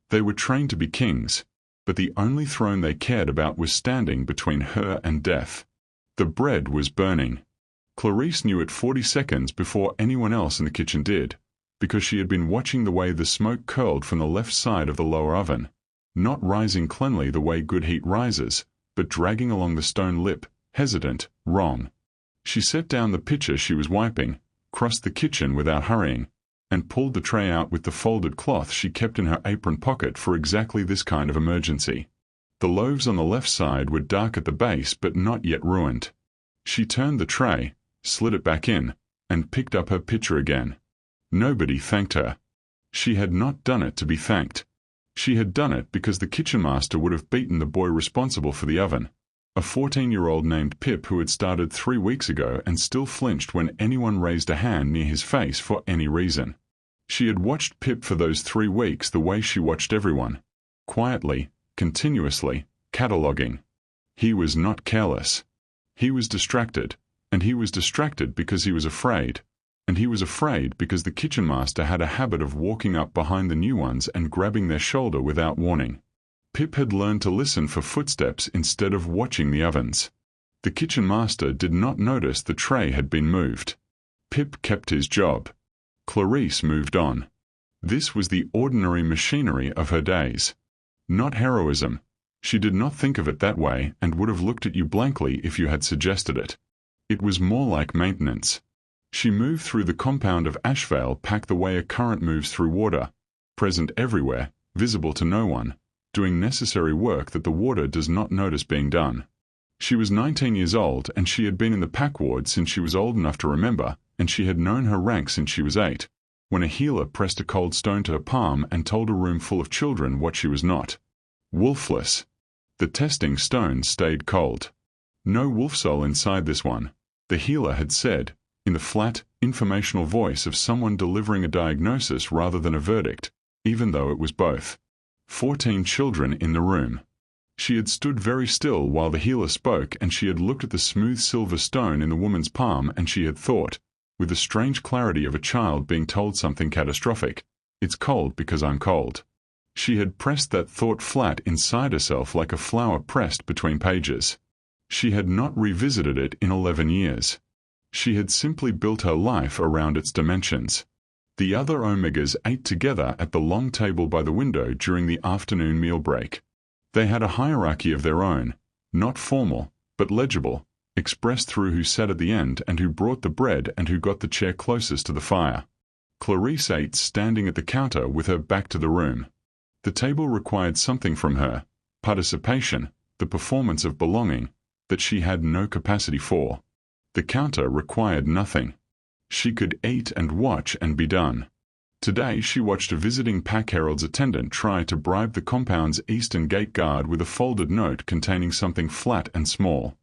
They were trained to be kings, but the only throne they cared about was standing between her and death. The bread was burning. Clarice knew it 40 seconds before anyone else in the kitchen did, because she had been watching the way the smoke curled from the left side of the lower oven, not rising cleanly the way good heat rises, but dragging along the stone lip, hesitant, wrong. She set down the pitcher she was wiping, crossed the kitchen without hurrying, and pulled the tray out with the folded cloth she kept in her apron pocket for exactly this kind of emergency. The loaves on the left side were dark at the base but not yet ruined. She turned the tray, slid it back in, and picked up her pitcher again. Nobody thanked her. She had not done it to be thanked. She had done it because the kitchen master would have beaten the boy responsible for the oven, a 14-year-old named Pip who had started 3 weeks ago and still flinched when anyone raised a hand near his face for any reason. She had watched Pip for those 3 weeks the way she watched everyone, quietly, continuously, cataloguing. He was not careless. He was distracted, and he was distracted because he was afraid, and he was afraid because the kitchen master had a habit of walking up behind the new ones and grabbing their shoulder without warning. Pip had learned to listen for footsteps instead of watching the ovens. The kitchen master did not notice the tray had been moved. Pip kept his job. Clarice moved on. This was the ordinary machinery of her days. Not heroism. She did not think of it that way and would have looked at you blankly if you had suggested it. It was more like maintenance. She moved through the compound of Ashvale packed the way a current moves through water, present everywhere, visible to no one, doing necessary work that the water does not notice being done. She was 19 years old and she had been in the pack ward since she was old enough to remember, and she had known her rank since she was 8, when a healer pressed a cold stone to her palm and told a room full of children what she was not. Wolfless. The testing stone stayed cold. No wolf soul inside this one, the healer had said, in the flat, informational voice of someone delivering a diagnosis rather than a verdict, even though it was both. 14 children in the room. She had stood very still while the healer spoke, and she had looked at the smooth silver stone in the woman's palm, and she had thought, with the strange clarity of a child being told something catastrophic, "It's cold because I'm cold." She had pressed that thought flat inside herself like a flower pressed between pages. She had not revisited it in 11 years. She had simply built her life around its dimensions. The other Omegas ate together at the long table by the window during the afternoon meal break. They had a hierarchy of their own, not formal, but legible, expressed through who sat at the end and who brought the bread and who got the chair closest to the fire. Clarice ate standing at the counter with her back to the room. The table required something from her, participation, the performance of belonging, that she had no capacity for. The counter required nothing. She could eat and watch and be done. Today she watched a visiting pack herald's attendant try to bribe the compound's eastern gate guard with a folded note containing something flat and small.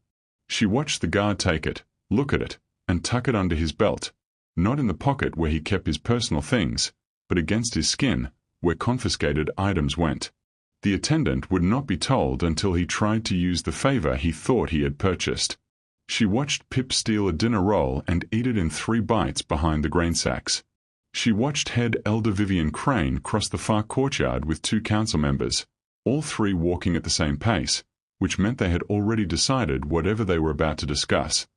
She watched the guard take it, look at it, and tuck it under his belt, not in the pocket where he kept his personal things, but against his skin, where confiscated items went. The attendant would not be told until he tried to use the favor he thought he had purchased. She watched Pip steal a dinner roll and eat it in 3 bites behind the grain sacks. She watched head elder Vivian Crane cross the far courtyard with 2 council members, all 3 walking at the same pace, which meant they had already decided whatever they were about to discuss.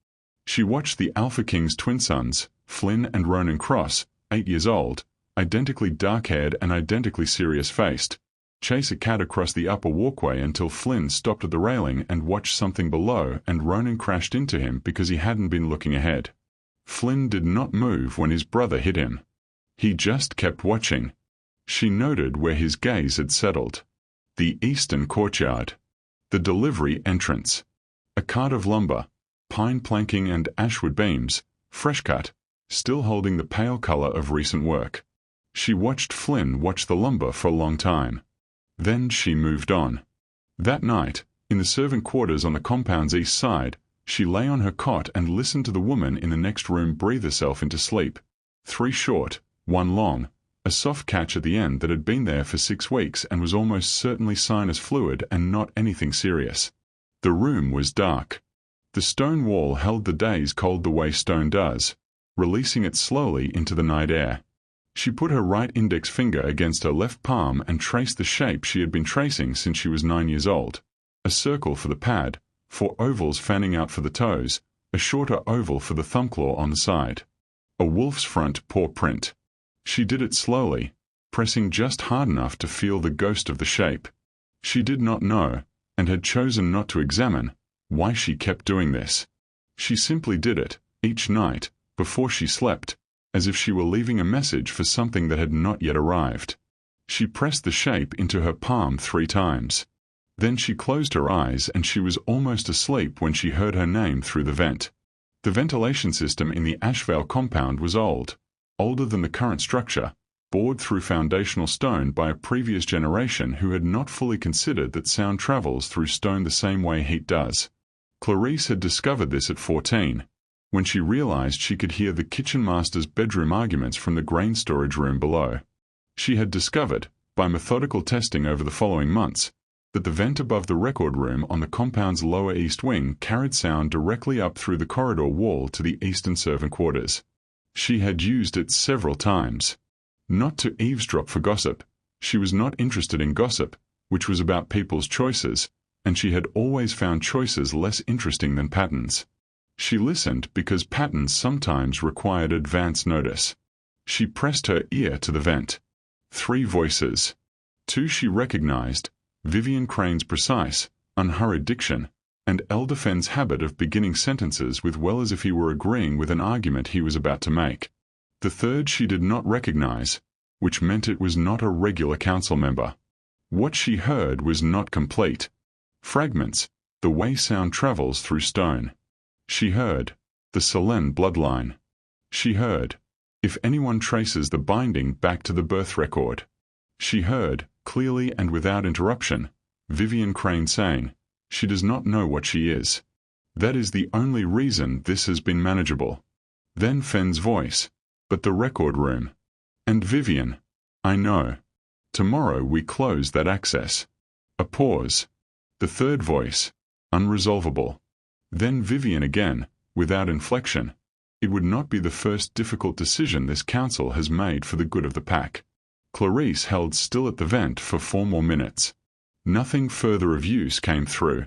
She watched the Alpha King's twin sons, Flynn and Ronan Cross, 8 years old, identically dark-haired and identically serious-faced, chase a cat across the upper walkway until Flynn stopped at the railing and watched something below and Ronan crashed into him because he hadn't been looking ahead. Flynn did not move when his brother hit him. He just kept watching. She noted where his gaze had settled. The eastern courtyard. The delivery entrance. A cart of lumber, pine planking and ashwood beams, fresh cut, still holding the pale color of recent work. She watched Flynn watch the lumber for a long time. Then she moved on. That night, in the servant quarters on the compound's east side, she lay on her cot and listened to the woman in the next room breathe herself into sleep. 3 short, 1 long, a soft catch at the end that had been there for 6 weeks and was almost certainly sinus fluid and not anything serious. The room was dark. The stone wall held the day's cold the way stone does, releasing it slowly into the night air. She put her right index finger against her left palm and traced the shape she had been tracing since she was 9 years old. A circle for the pad, 4 ovals fanning out for the toes, a shorter oval for the thumb claw on the side. A wolf's front paw print. She did it slowly, pressing just hard enough to feel the ghost of the shape. She did not know, and had chosen not to examine, why she kept doing this. She simply did it, each night, before she slept, as if she were leaving a message for something that had not yet arrived. She pressed the shape into her palm 3 times. Then she closed her eyes and she was almost asleep when she heard her name through the vent. The ventilation system in the Ashvale compound was old, older than the current structure, bored through foundational stone by a previous generation who had not fully considered that sound travels through stone the same way heat does. Clarice had discovered this at 14, when she realized she could hear the kitchen master's bedroom arguments from the grain storage room below. She had discovered, by methodical testing over the following months, that the vent above the record room on the compound's lower east wing carried sound directly up through the corridor wall to the eastern servant quarters. She had used it several times. Not to eavesdrop for gossip. She was not interested in gossip, which was about people's choices, and she had always found choices less interesting than patterns. She listened because patterns sometimes required advance notice. She pressed her ear to the vent. 3 voices. 2 she recognized, Vivian Crane's precise, unhurried diction, and Elder Fenn's habit of beginning sentences with well as if he were agreeing with an argument he was about to make. The 3rd she did not recognize, which meant it was not a regular council member. What she heard was not complete. Fragments, the way sound travels through stone. She heard, the Solène bloodline. She heard, if anyone traces the binding back to the birth record. She heard, clearly and without interruption, Vivian Crane saying, she does not know what she is. That is the only reason this has been manageable. Then Fenn's voice, but the record room. And Vivian, I know. Tomorrow we close that access. A pause. The 3rd voice, unresolvable. Then Vivian again, without inflection. It would not be the first difficult decision this council has made for the good of the pack. Clarice held still at the vent for 4 more minutes. Nothing further of use came through.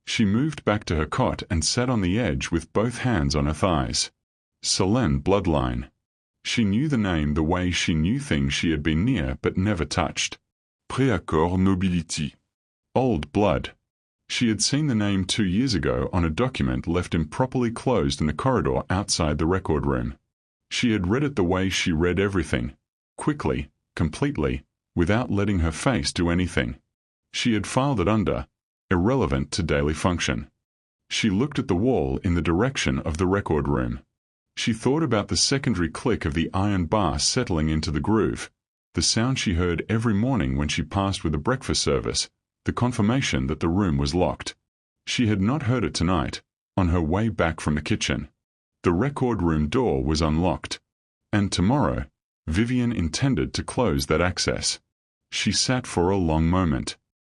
She moved back to her cot and sat on the edge with both hands on her thighs. Solène bloodline. She knew the name the way she knew things she had been near but never touched. Préaccord nobility. Old blood. She had seen the name 2 years ago on a document left improperly closed in the corridor outside the record room. She had read it the way she read everything, quickly, completely, without letting her face do anything. She had filed it under, irrelevant to daily function. She looked at the wall in the direction of the record room. She thought about the secondary click of the iron bar settling into the groove, the sound she heard every morning when she passed with the breakfast service, the confirmation that the room was locked. She had not heard it tonight, on her way back from the kitchen. The record room door was unlocked. And tomorrow, Vivian intended to close that access. She sat for a long moment.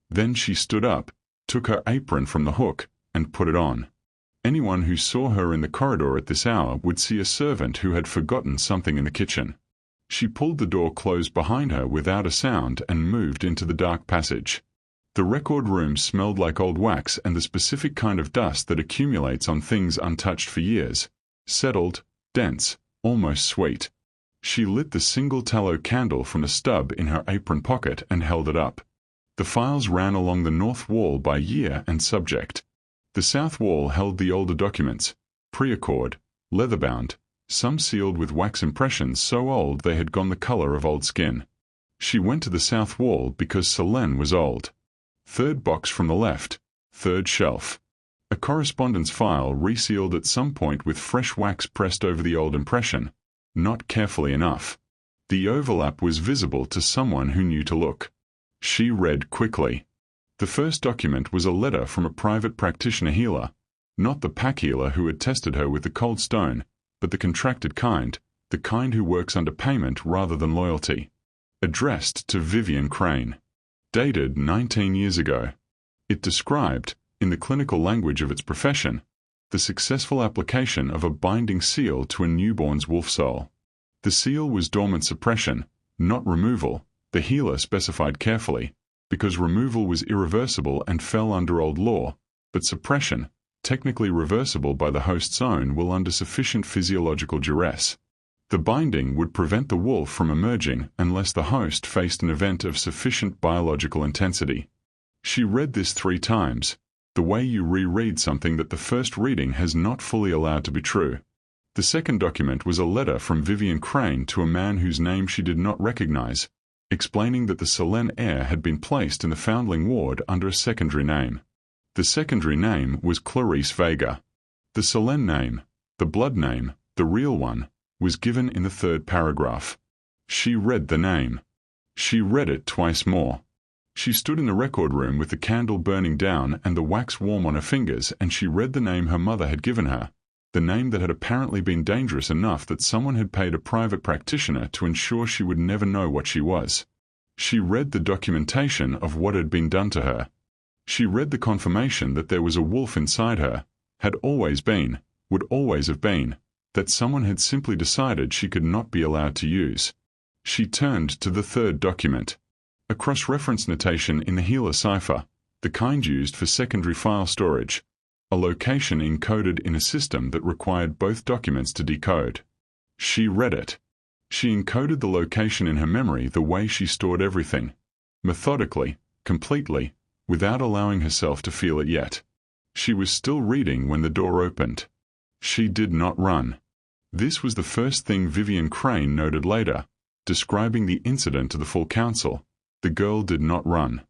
Then she stood up, took her apron from the hook, and put it on. Anyone who saw her in the corridor at this hour would see a servant who had forgotten something in the kitchen. She pulled the door closed behind her without a sound and moved into the dark passage. The record room smelled like old wax and the specific kind of dust that accumulates on things untouched for years. Settled, dense, almost sweet. She lit the single tallow candle from a stub in her apron pocket and held it up. The files ran along the north wall by year and subject. The south wall held the older documents, pre-accord, leather-bound, some sealed with wax impressions so old they had gone the color of old skin. She went to the south wall because Solène was old. 3rd box from the left, 3rd shelf. A correspondence file resealed at some point with fresh wax pressed over the old impression, not carefully enough. The overlap was visible to someone who knew to look. She read quickly. The first document was a letter from a private practitioner healer, not the pack healer who had tested her with the cold stone, but the contracted kind, the kind who works under payment rather than loyalty. Addressed to Vivian Crane. Dated 19 years ago. It described, in the clinical language of its profession, the successful application of a binding seal to a newborn's wolf soul. The seal was dormant suppression, not removal, the healer specified carefully, because removal was irreversible and fell under old law, but suppression, technically reversible by the host's own will under sufficient physiological duress. The binding would prevent the wolf from emerging unless the host faced an event of sufficient biological intensity. She read this 3 times, the way you reread something that the first reading has not fully allowed to be true. The second document was a letter from Vivian Crane to a man whose name she did not recognize, explaining that the Selene heir had been placed in the foundling ward under a secondary name. The secondary name was Clarice Vega. The Selene name, the blood name, the real one, was given in the 3rd paragraph. She read the name. She read it twice more. She stood in the record room with the candle burning down and the wax warm on her fingers, and she read the name her mother had given her, the name that had apparently been dangerous enough that someone had paid a private practitioner to ensure she would never know what she was. She read the documentation of what had been done to her. She read the confirmation that there was a wolf inside her, had always been, would always have been, that someone had simply decided she could not be allowed to use. She turned to the 3rd document, a cross-reference notation in the healer cipher, the kind used for secondary file storage, a location encoded in a system that required both documents to decode. She read it. She encoded the location in her memory the way she stored everything, methodically, completely, without allowing herself to feel it yet. She was still reading when the door opened. She did not run. This was the first thing Vivian Crane noted later, describing the incident to the full council. The girl did not run.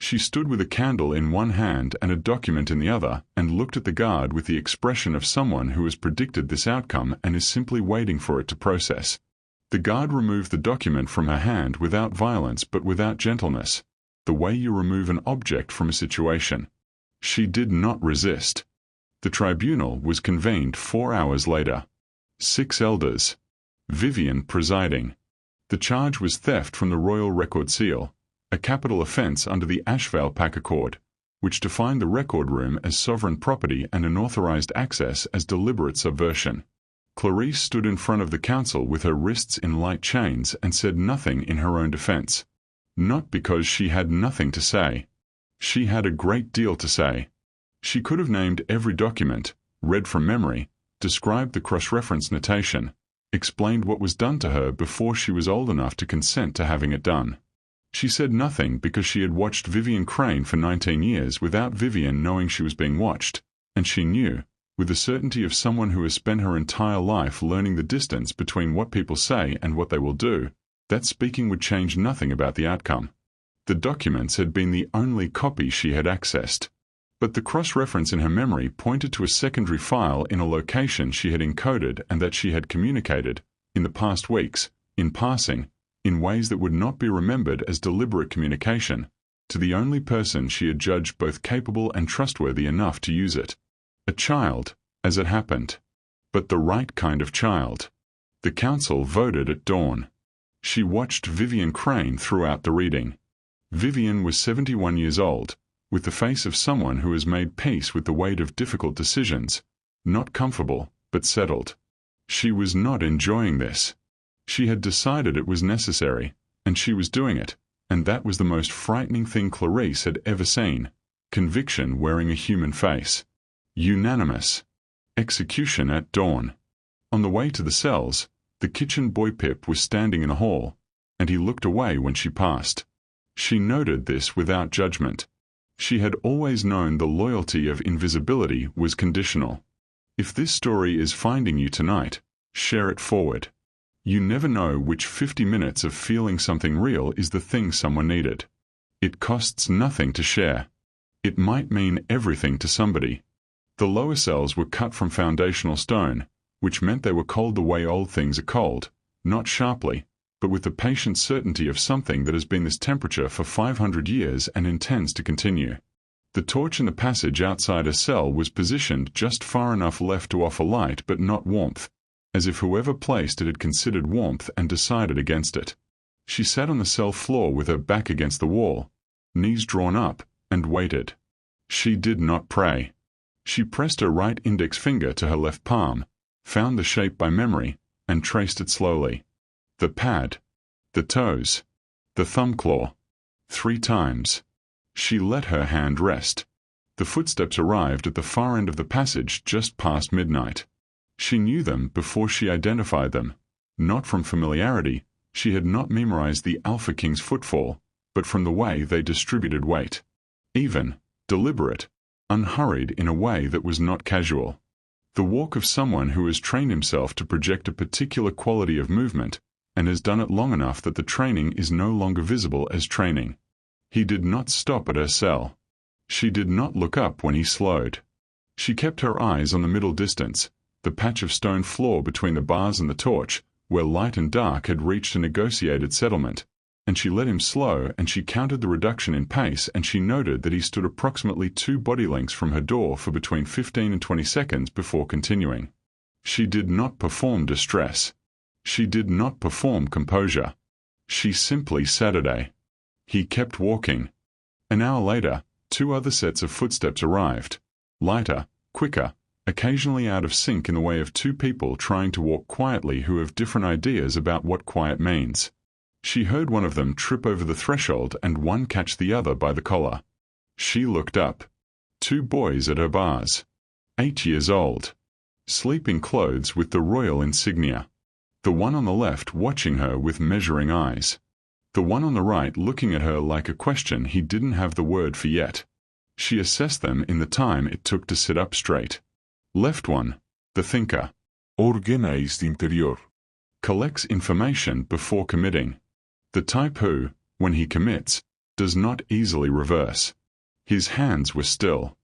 She stood with a candle in one hand and a document in the other, and looked at the guard with the expression of someone who has predicted this outcome and is simply waiting for it to process. The guard removed the document from her hand without violence but without gentleness, the way you remove an object from a situation. She did not resist. The tribunal was convened 4 hours later. 6 elders. Vivian presiding. The charge was theft from the Royal Record Seal, a capital offence under the Ashvale-Pack Accord, which defined the record room as sovereign property and unauthorized access as deliberate subversion. Clarice stood in front of the council with her wrists in light chains and said nothing in her own defense. Not because she had nothing to say. She had a great deal to say. She could have named every document, read from memory, described the cross-reference notation, explained what was done to her before she was old enough to consent to having it done. She said nothing because she had watched Vivian Crane for 19 years without Vivian knowing she was being watched, and she knew, with the certainty of someone who has spent her entire life learning the distance between what people say and what they will do, that speaking would change nothing about the outcome. The documents had been the only copy she had accessed. But the cross-reference in her memory pointed to a secondary file in a location she had encoded and that she had communicated, in the past weeks, in passing, in ways that would not be remembered as deliberate communication, to the only person she had judged both capable and trustworthy enough to use it. A child, as it happened. But the right kind of child. The council voted at dawn. She watched Vivian Crane throughout the reading. Vivian was 71 years old, with the face of someone who has made peace with the weight of difficult decisions, not comfortable, but settled. She was not enjoying this. She had decided it was necessary, and she was doing it, and that was the most frightening thing Clarice had ever seen. Conviction wearing a human face. Unanimous. Execution at dawn. On the way to the cells, the kitchen boy Pip was standing in a hall, and he looked away when she passed. She noted this without judgment. She had always known the loyalty of invisibility was conditional. If this story is finding you tonight, share it forward. You never know which 50 minutes of feeling something real is the thing someone needed. It costs nothing to share. It might mean everything to somebody. The lower cells were cut from foundational stone, which meant they were cold the way old things are cold, not sharply, but with the patient certainty of something that has been this temperature for 500 years and intends to continue. The torch in the passage outside a cell was positioned just far enough left to offer light but not warmth, as if whoever placed it had considered warmth and decided against it. She sat on the cell floor with her back against the wall, knees drawn up, and waited. She did not pray. She pressed her right index finger to her left palm, found the shape by memory, and traced it slowly. the pad, the toes, the thumb claw. 3 times. She let her hand rest. The footsteps arrived at the far end of the passage just past midnight. She knew them before she identified them. Not from familiarity, she had not memorized the Alpha King's footfall, but from the way they distributed weight. Even, deliberate, unhurried in a way that was not casual. The walk of someone who has trained himself to project a particular quality of movement, and has done it long enough that the training is no longer visible as training. He did not stop at her cell. She did not look up when he slowed. She kept her eyes on the middle distance, the patch of stone floor between the bars and the torch, where light and dark had reached a negotiated settlement, and she let him slow, and she counted the reduction in pace, and she noted that he stood approximately 2 body lengths from her door for between 15 and 20 seconds before continuing. She did not perform distress. She did not perform composure. She simply Saturday. He kept walking. An hour later, 2 other sets of footsteps arrived, lighter, quicker, occasionally out of sync in the way of 2 people trying to walk quietly who have different ideas about what quiet means. She heard one of them trip over the threshold and one catch the other by the collar. She looked up. 2 boys at her bars. 8 years old. Sleeping clothes with the royal insignia. The one on the left watching her with measuring eyes. The one on the right looking at her like a question he didn't have the word for yet. She assessed them in the time it took to sit up straight. Left one, the thinker. Organized interior. Collects information before committing. The type who, when he commits, does not easily reverse. His hands were still.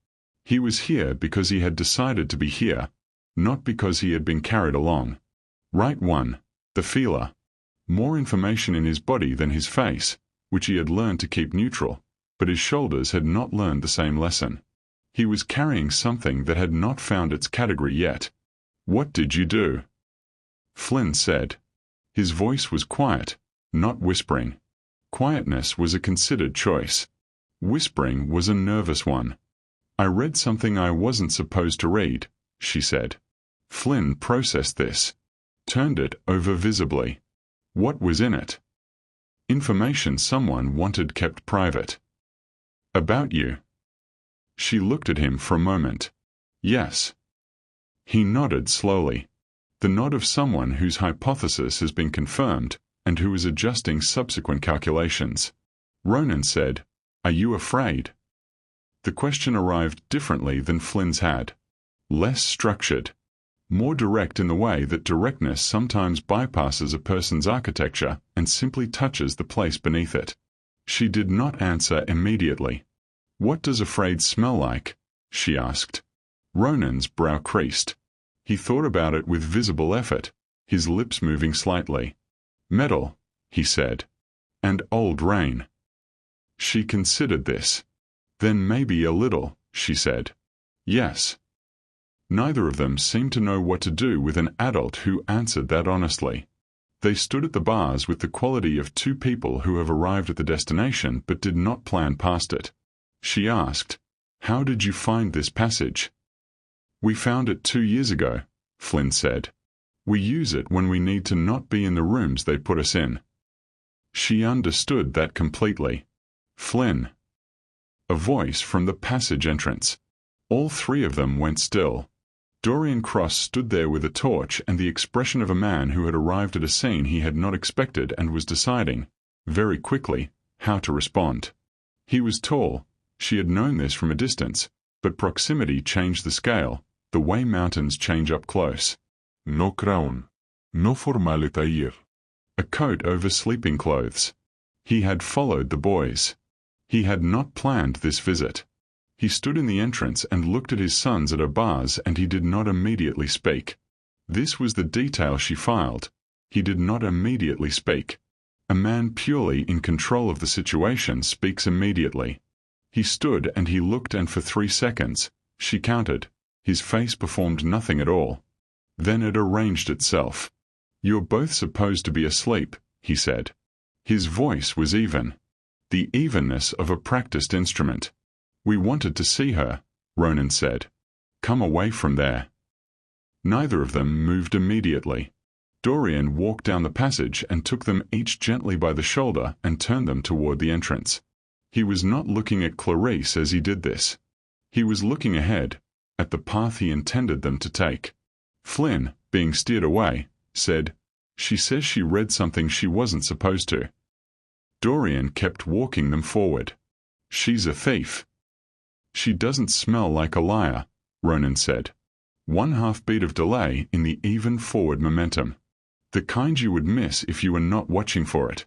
He was here because he had decided to be here, not because he had been carried along. Right one, the feeler. More information in his body than his face, which he had learned to keep neutral, but his shoulders had not learned the same lesson. He was carrying something that had not found its category yet. "What did you do?" Flynn said. His voice was quiet, not whispering. Quietness was a considered choice. Whispering was a nervous one. "I read something I wasn't supposed to read," she said. Flynn processed this. Turned it over visibly. What was in it? Information someone wanted kept private. "About you." She looked at him for a moment. "Yes." He nodded slowly. The nod of someone whose hypothesis has been confirmed, and who is adjusting subsequent calculations. Ronan said, "Are you afraid?" The question arrived differently than Flynn's had. Less structured. More direct in the way that directness sometimes bypasses a person's architecture and simply touches the place beneath it. She did not answer immediately. "What does afraid smell like?" she asked. Ronan's brow creased. He thought about it with visible effort, his lips moving slightly. "Metal," he said. "And old rain." She considered this. "Then maybe a little," she said. "Yes." Neither of them seemed to know what to do with an adult who answered that honestly. They stood at the bars with the quality of 2 people who have arrived at the destination but did not plan past it. She asked, "How did you find this passage?" "We found it 2 years ago," Flynn said. "We use it when we need to not be in the rooms they put us in." She understood that completely. "Flynn." A voice from the passage entrance. All 3 of them went still. Dorian Cross stood there with a torch and the expression of a man who had arrived at a scene he had not expected and was deciding, very quickly, how to respond. He was tall. She had known this from a distance, but proximity changed the scale, the way mountains change up close. No crown. No formale tailleur. A coat over sleeping clothes. He had followed the boys. He had not planned this visit. He stood in the entrance and looked at his sons at her bars, and he did not immediately speak. This was the detail she filed. He did not immediately speak. A man purely in control of the situation speaks immediately. He stood and he looked, and for 3 seconds, she counted, his face performed nothing at all. Then it arranged itself. "You're both supposed to be asleep," he said. His voice was even. The evenness of a practiced instrument. "We wanted to see her," Ronan said. "Come away from there." Neither of them moved immediately. Dorian walked down the passage and took them each gently by the shoulder and turned them toward the entrance. He was not looking at Clarice as he did this. He was looking ahead, at the path he intended them to take. Flynn, being steered away, said, "She says she read something she wasn't supposed to." Dorian kept walking them forward. "She's a thief." "She doesn't smell like a liar," Ronan said. One half beat of delay in the even forward momentum. The kind you would miss if you were not watching for it.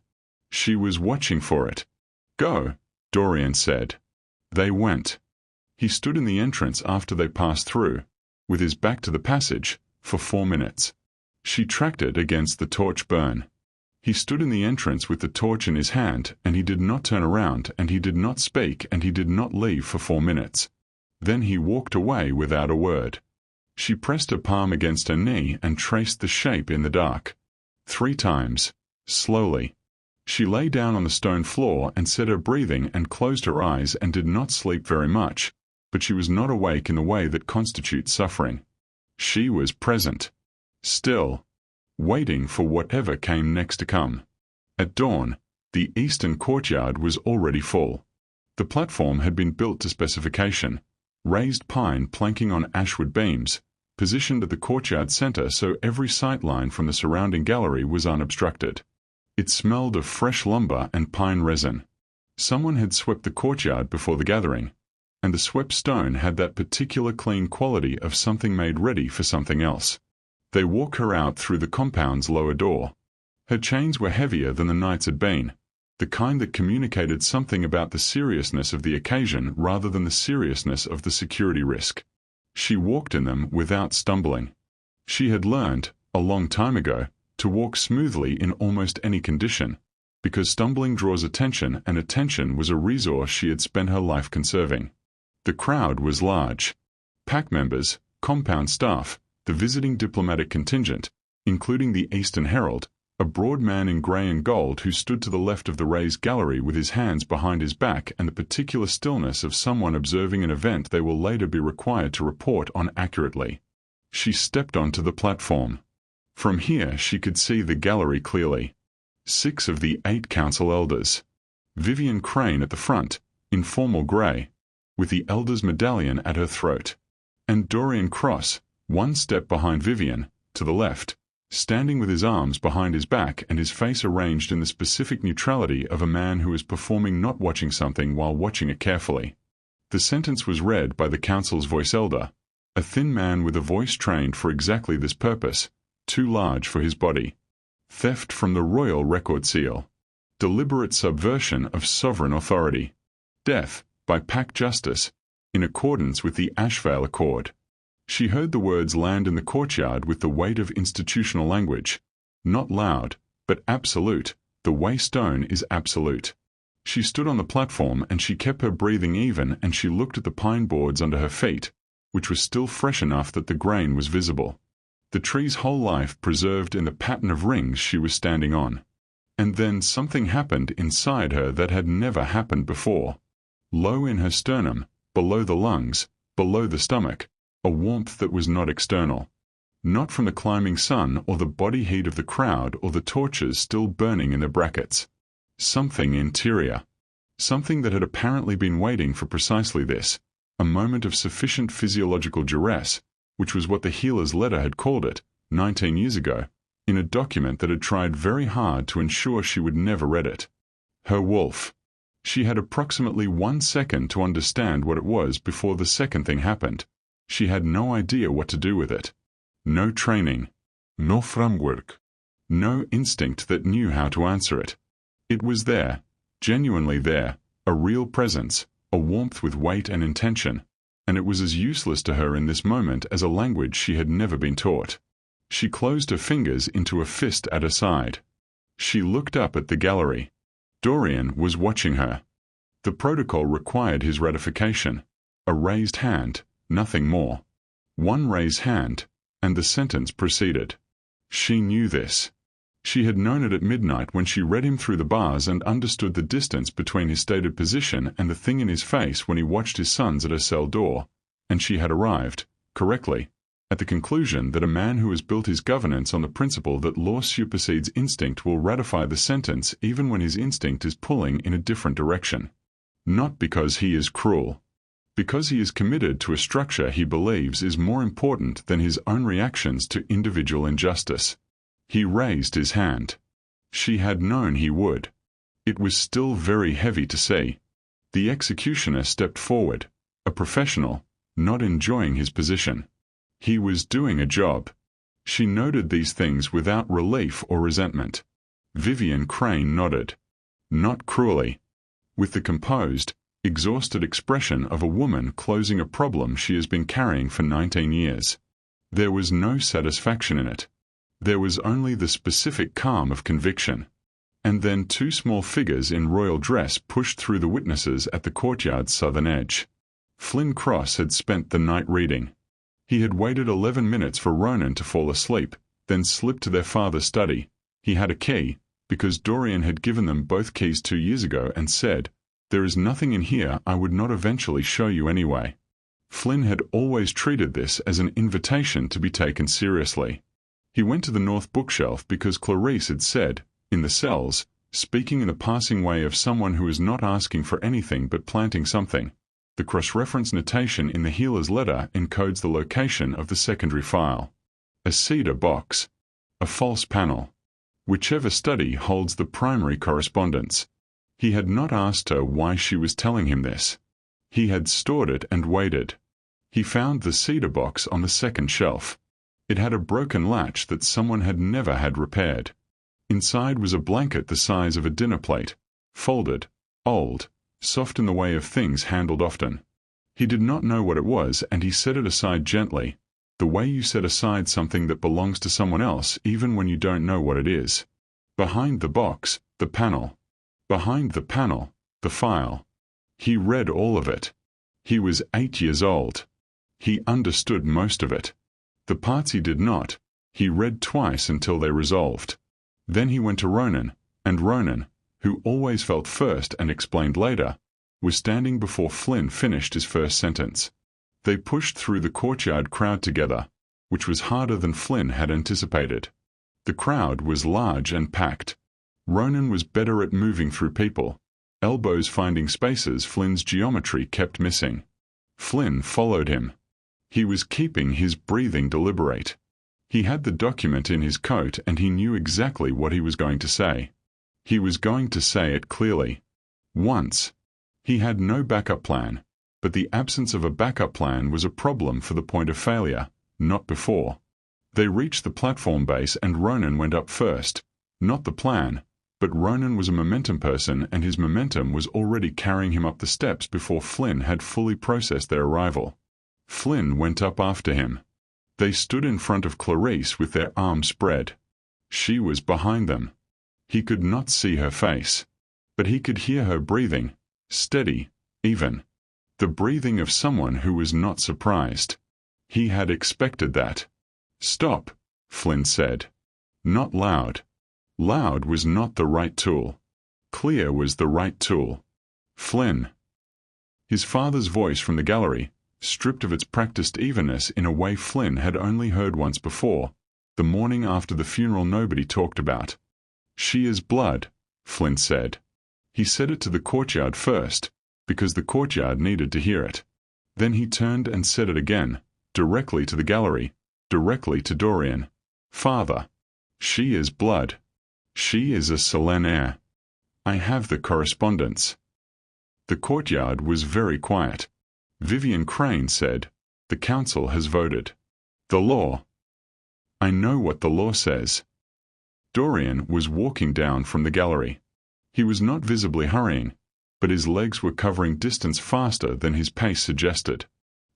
She was watching for it. "Go," Dorian said. They went. He stood in the entrance after they passed through, with his back to the passage, for 4 minutes. She tracked it against the torch burn. He stood in the entrance with the torch in his hand, and he did not turn around, and he did not speak, and he did not leave for 4 minutes. Then he walked away without a word. She pressed her palm against her knee and traced the shape in the dark. 3 times, slowly. She lay down on the stone floor and set her breathing and closed her eyes and did not sleep very much, but she was not awake in the way that constitutes suffering. She was present. Still. Waiting for whatever came next to come. At dawn, the eastern courtyard was already full. The platform had been built to specification, raised pine planking on ashwood beams, positioned at the courtyard center so every sight line from the surrounding gallery was unobstructed. It smelled of fresh lumber and pine resin. Someone had swept the courtyard before the gathering, and the swept stone had that particular clean quality of something made ready for something else. They walked her out through the compound's lower door. Her chains were heavier than the night's had been, the kind that communicated something about the seriousness of the occasion rather than the seriousness of the security risk. She walked in them without stumbling. She had learned, a long time ago, to walk smoothly in almost any condition, because stumbling draws attention, and attention was a resource she had spent her life conserving. The crowd was large. Pack members, compound staff, the visiting diplomatic contingent, including the Eastern Herald, a broad man in grey and gold who stood to the left of the raised gallery with his hands behind his back and the particular stillness of someone observing an event they will later be required to report on accurately. She stepped onto the platform. From here she could see the gallery clearly. 6 of the 8 council elders. Vivian Crane at the front, in formal grey, with the elder's medallion at her throat. And Dorian Cross, 1 step behind Vivian, to the left, standing with his arms behind his back and his face arranged in the specific neutrality of a man who is performing not watching something while watching it carefully. The sentence was read by the council's voice elder, a thin man with a voice trained for exactly this purpose, too large for his body. Theft from the royal record seal. Deliberate subversion of sovereign authority. Death, by pack justice, in accordance with the Ashvale Accord. She heard the words land in the courtyard with the weight of institutional language. Not loud, but absolute. The way stone is absolute. She stood on the platform and she kept her breathing even, and she looked at the pine boards under her feet, which was still fresh enough that the grain was visible. The tree's whole life preserved in the pattern of rings she was standing on. And then something happened inside her that had never happened before. Low in her sternum, below the lungs, below the stomach, a warmth that was not external. Not from the climbing sun or the body heat of the crowd or the torches still burning in the brackets. Something interior. Something that had apparently been waiting for precisely this, a moment of sufficient physiological duress, which was what the healer's letter had called it, 19 years ago, in a document that had tried very hard to ensure she would never read it. Her wolf. She had approximately 1 second to understand what it was before the second thing happened. She had no idea what to do with it. No training. No framework. No instinct that knew how to answer it. It was there, genuinely there, a real presence, a warmth with weight and intention, and it was as useless to her in this moment as a language she had never been taught. She closed her fingers into a fist at her side. She looked up at the gallery. Dorian was watching her. The protocol required his ratification. A raised hand, nothing more. 1 raised hand, and the sentence proceeded. She knew this. She had known it at midnight when she read him through the bars and understood the distance between his stated position and the thing in his face when he watched his sons at her cell door, and she had arrived, correctly, at the conclusion that a man who has built his governance on the principle that law supersedes instinct will ratify the sentence even when his instinct is pulling in a different direction. Not because he is cruel. Because he is committed to a structure he believes is more important than his own reactions to individual injustice. He raised his hand. She had known he would. It was still very heavy to see. The executioner stepped forward, a professional, not enjoying his position. He was doing a job. She noted these things without relief or resentment. Vivian Crane nodded. Not cruelly. With the composed, exhausted expression of a woman closing a problem she has been carrying for 19 years. There was no satisfaction in it. There was only the specific calm of conviction. And then two small figures in royal dress pushed through the witnesses at the courtyard's southern edge. Flynn Cross had spent the night reading. He had waited 11 minutes for Ronan to fall asleep, then slipped to their father's study. He had a key, because Dorian had given them both keys 2 years ago and said, "There is nothing in here I would not eventually show you anyway." Flynn had always treated this as an invitation to be taken seriously. He went to the north bookshelf because Clarice had said, in the cells, speaking in the passing way of someone who is not asking for anything but planting something. The cross-reference notation in the healer's letter encodes the location of the secondary file. A cedar box. A false panel. Whichever study holds the primary correspondence. He had not asked her why she was telling him this. He had stored it and waited. He found the cedar box on the second shelf. It had a broken latch that someone had never had repaired. Inside was a blanket the size of a dinner plate, folded, old, soft in the way of things handled often. He did not know what it was, and he set it aside gently, the way you set aside something that belongs to someone else even when you don't know what it is. Behind the box, the panel. Behind the panel, the file. He read all of it. He was 8 years old. He understood most of it. The parts he did not, he read twice until they resolved. Then he went to Ronan, and Ronan, who always felt first and explained later, was standing before Flynn finished his first sentence. They pushed through the courtyard crowd together, which was harder than Flynn had anticipated. The crowd was large and packed. Ronan was better at moving through people, elbows finding spaces Flynn's geometry kept missing. Flynn followed him. He was keeping his breathing deliberate. He had the document in his coat and he knew exactly what he was going to say. He was going to say it clearly. Once. He had no backup plan, but the absence of a backup plan was a problem for the point of failure, not before. They reached the platform base and Ronan went up first. Not the plan, but Ronan was a momentum person and his momentum was already carrying him up the steps before Flynn had fully processed their arrival. Flynn went up after him. They stood in front of Clarice with their arms spread. She was behind them. He could not see her face, but he could hear her breathing, steady, even. The breathing of someone who was not surprised. He had expected that. "Stop," Flynn said. Not loud. Loud was not the right tool. Clear was the right tool. Flynn. His father's voice from the gallery, stripped of its practiced evenness in a way Flynn had only heard once before, the morning after the funeral nobody talked about. "She is blood," Flynn said. He said it to the courtyard first, because the courtyard needed to hear it. Then he turned and said it again, directly to the gallery, directly to Dorian. "Father. She is blood. She is a Selene heir. I have the correspondence." The courtyard was very quiet. Vivian Crane said, "The council has voted. The law." "I know what the law says." Dorian was walking down from the gallery. He was not visibly hurrying, but his legs were covering distance faster than his pace suggested.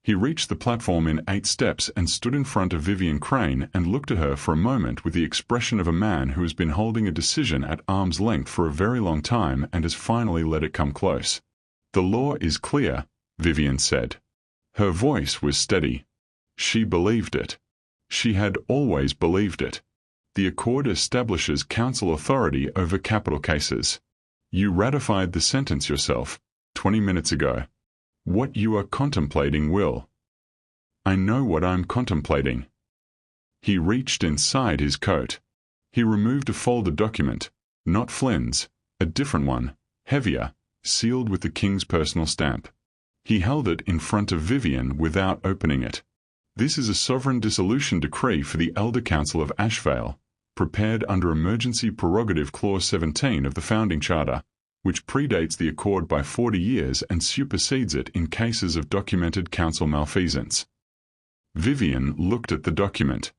He reached the platform in 8 steps and stood in front of Vivian Crane and looked at her for a moment with the expression of a man who has been holding a decision at arm's length for a very long time and has finally let it come close. "The law is clear," Vivian said. Her voice was steady. She believed it. She had always believed it. The accord establishes council authority over capital cases. You ratified the sentence yourself, 20 minutes ago. What you are contemplating will. I know what I'm contemplating. He reached inside his coat. He removed a folded document, not Flynn's, a different one, heavier, sealed with the king's personal stamp. He held it in front of Vivian without opening it. This is a sovereign dissolution decree for the Elder Council of Ashvale, prepared under Emergency Prerogative Clause 17 of the Founding Charter, which predates the Accord by 40 years and supersedes it in cases of documented council malfeasance. Vivian looked at the document.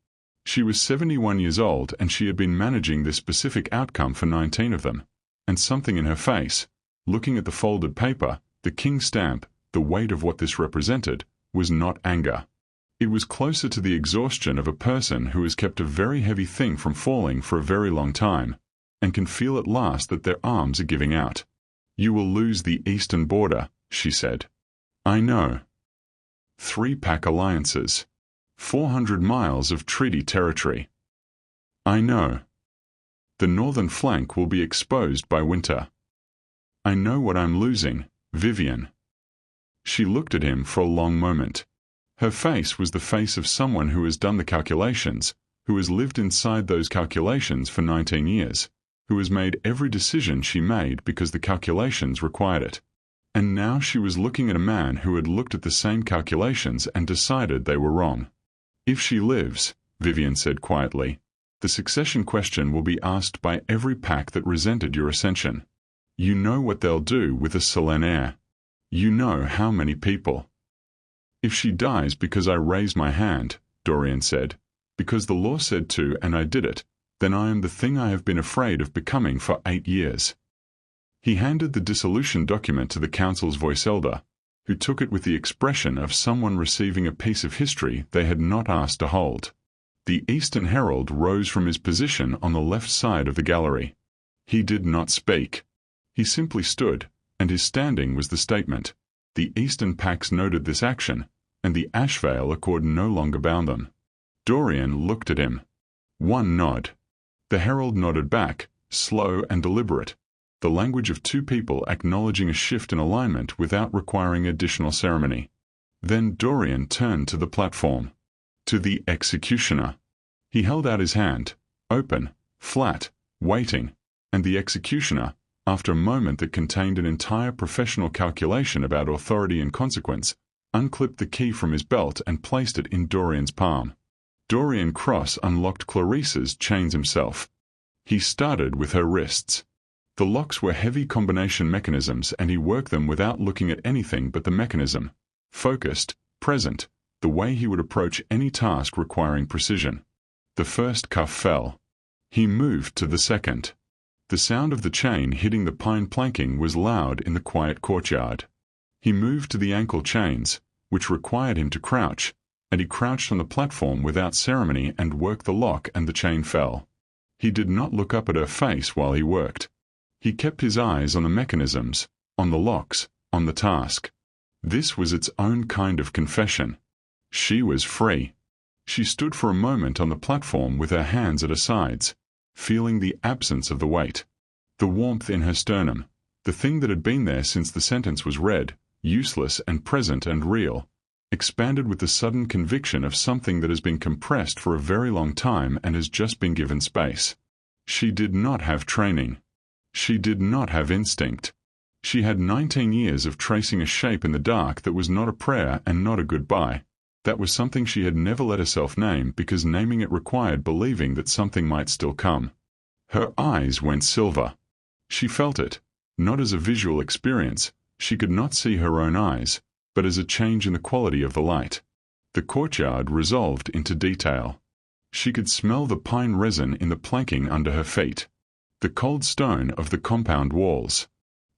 She was 71 years old and she had been managing this specific outcome for 19 of them, and something in her face, looking at the folded paper, the king's stamp, the weight of what this represented, was not anger. It was closer to the exhaustion of a person who has kept a very heavy thing from falling for a very long time, and can feel at last that their arms are giving out. You will lose the eastern border, she said. I know. 3-pack alliances. 400 miles of treaty territory. I know. The northern flank will be exposed by winter. I know what I'm losing, Vivian. She looked at him for a long moment. Her face was the face of someone who has done the calculations, who has lived inside those calculations for 19 years, who has made every decision she made because the calculations required it. And now she was looking at a man who had looked at the same calculations and decided they were wrong. If she lives, Vivian said quietly, the succession question will be asked by every pack that resented your ascension. You know what they'll do with a Selene heir. You know how many people. If she dies because I raise my hand, Dorian said, because the law said to and I did it, then I am the thing I have been afraid of becoming for 8 years. He handed the dissolution document to the council's voice elder, who took it with the expression of someone receiving a piece of history they had not asked to hold. The Eastern Herald rose from his position on the left side of the gallery. He did not speak. He simply stood, and his standing was the statement. The Eastern Pacts noted this action, and the Ashvale Accord no longer bound them. Dorian looked at him. One nod. The Herald nodded back, slow and deliberate, the language of 2 people acknowledging a shift in alignment without requiring additional ceremony. Then Dorian turned to the platform. To the executioner. He held out his hand, open, flat, waiting, and the executioner, after a moment that contained an entire professional calculation about authority and consequence, unclipped the key from his belt and placed it in Dorian's palm. Dorian Cross unlocked Clarice's chains himself. He started with her wrists. The locks were heavy combination mechanisms and he worked them without looking at anything but the mechanism. Focused, present, the way he would approach any task requiring precision. The first cuff fell. He moved to the second. The sound of the chain hitting the pine planking was loud in the quiet courtyard. He moved to the ankle chains, which required him to crouch, and he crouched on the platform without ceremony and worked the lock and the chain fell. He did not look up at her face while he worked. He kept his eyes on the mechanisms, on the locks, on the task. This was its own kind of confession. She was free. She stood for a moment on the platform with her hands at her sides, feeling the absence of the weight. The warmth in her sternum, the thing that had been there since the sentence was read, useless and present and real, expanded with the sudden conviction of something that has been compressed for a very long time and has just been given space. She did not have training. She did not have instinct. She had 19 years of tracing a shape in the dark that was not a prayer and not a goodbye. That was something she had never let herself name because naming it required believing that something might still come. Her eyes went silver. She felt it, not as a visual experience, she could not see her own eyes, but as a change in the quality of the light. The courtyard resolved into detail. She could smell the pine resin in the planking under her feet, the cold stone of the compound walls.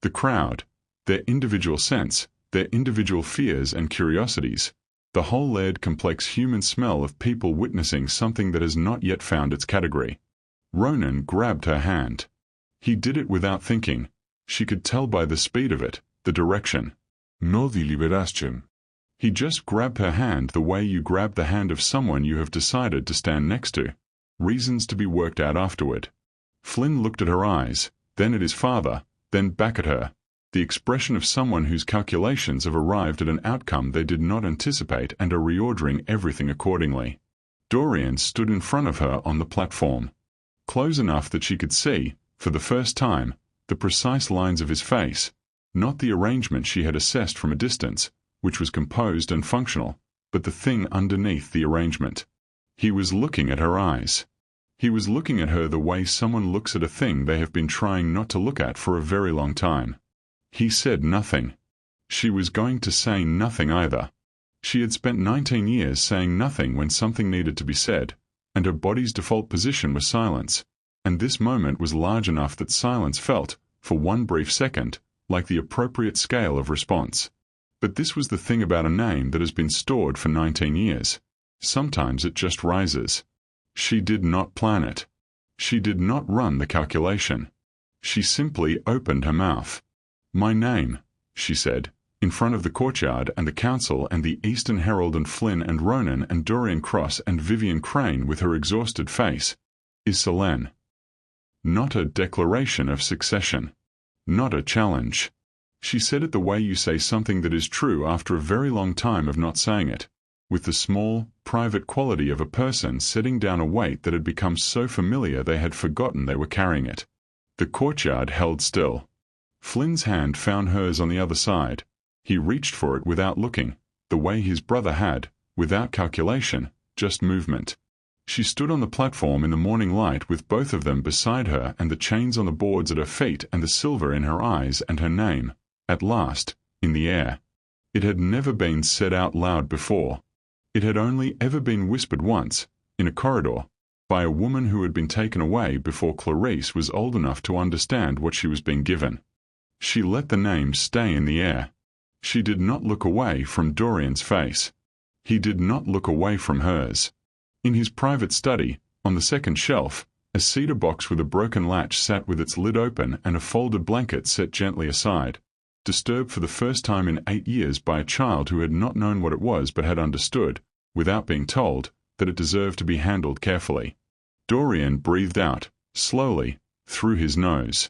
The crowd, their individual sense, their individual fears and curiosities, the whole layered complex human smell of people witnessing something that has not yet found its category. Ronan grabbed her hand. He did it without thinking. She could tell by the speed of it, the direction. No deliberación. He just grabbed her hand the way you grab the hand of someone you have decided to stand next to. Reasons to be worked out afterward. Flynn looked at her eyes, then at his father, then back at her. the expression of someone whose calculations have arrived at an outcome they did not anticipate and are reordering everything accordingly. Dorian stood in front of her on the platform, close enough that she could see, for the first time, the precise lines of his face, not the arrangement she had assessed from a distance, which was composed and functional, but the thing underneath the arrangement. He was looking at her eyes. He was looking at her the way someone looks at a thing they have been trying not to look at for a very long time. He said nothing. She was going to say nothing either. She had spent 19 years saying nothing when something needed to be said, and her body's default position was silence, and this moment was large enough that silence felt, for one brief second, like the appropriate scale of response. But this was the thing about a name that has been stored for 19 years. Sometimes it just rises. She did not plan it. She did not run the calculation. She simply opened her mouth. "My name," she said, in front of the courtyard and the council and the Eastern Herald and Flynn and Ronan and Dorian Cross and Vivian Crane with her exhausted face, "is Selene." Not a declaration of succession. Not a challenge. She said it the way you say something that is true after a very long time of not saying it, with the small, private quality of a person setting down a weight that had become so familiar they had forgotten they were carrying it. The courtyard held still. Flynn's hand found hers on the other side. He reached for it without looking, the way his brother had, without calculation, just movement. She stood on the platform in the morning light with both of them beside her and the chains on the boards at her feet and the silver in her eyes and her name, at last, in the air. It had never been said out loud before. It had only ever been whispered once, in a corridor, by a woman who had been taken away before Clarice was old enough to understand what she was being given. She let the name stay in the air. She did not look away from Dorian's face. He did not look away from hers. In his private study, on the second shelf, a cedar box with a broken latch sat with its lid open and a folded blanket set gently aside, disturbed for the first time in 8 years by a child who had not known what it was but had understood, without being told, that it deserved to be handled carefully. Dorian breathed out, slowly, through his nose.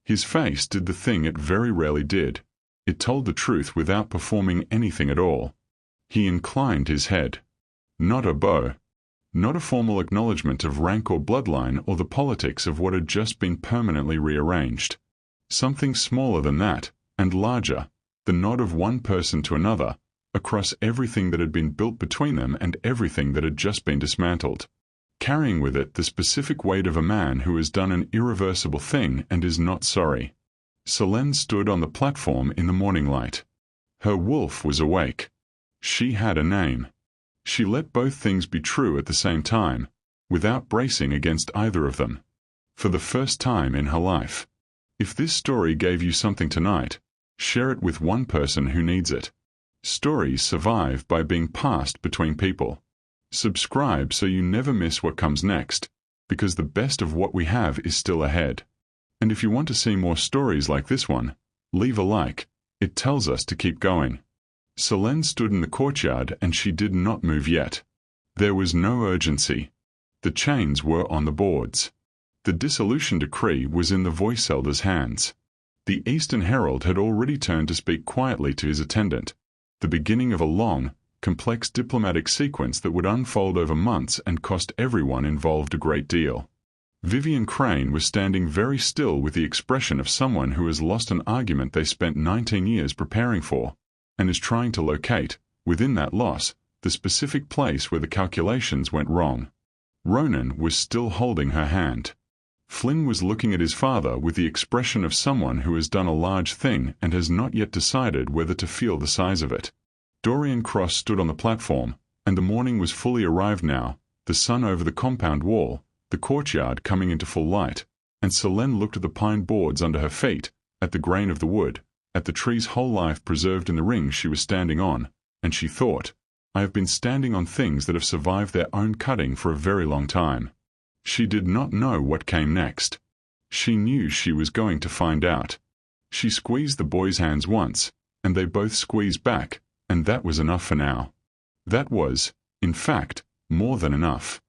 His face did the thing it very rarely did. It told the truth without performing anything at all. He inclined his head. Not a bow. Not a formal acknowledgement of rank or bloodline or the politics of what had just been permanently rearranged. Something smaller than that, and larger, the nod of one person to another, across everything that had been built between them and everything that had just been dismantled, carrying with it the specific weight of a man who has done an irreversible thing and is not sorry. Selene stood on the platform in the morning light. Her wolf was awake. She had a name. She let both things be true at the same time, without bracing against either of them. For the first time in her life. If this story gave you something tonight, share it with one person who needs it. Stories survive by being passed between people. Subscribe so you never miss what comes next, because the best of what we have is still ahead. And if you want to see more stories like this one, leave a like. It tells us to keep going. Selene stood in the courtyard and she did not move yet. There was no urgency. The chains were on the boards. The dissolution decree was in the voice elder's hands. The Eastern Herald had already turned to speak quietly to his attendant, the beginning of a long, complex diplomatic sequence that would unfold over months and cost everyone involved a great deal. Vivian Crane was standing very still with the expression of someone who has lost an argument they spent 19 years preparing for, and is trying to locate, within that loss, the specific place where the calculations went wrong. Ronan was still holding her hand. Flynn was looking at his father with the expression of someone who has done a large thing and has not yet decided whether to feel the size of it. Dorian Cross stood on the platform, and the morning was fully arrived now, the sun over the compound wall, the courtyard coming into full light, and Selene looked at the pine boards under her feet, at the grain of the wood, at the tree's whole life preserved in the ring she was standing on, and she thought, I have been standing on things that have survived their own cutting for a very long time. She did not know what came next. She knew she was going to find out. She squeezed the boy's hands once, and they both squeezed back, and that was enough for now. That was, in fact, more than enough.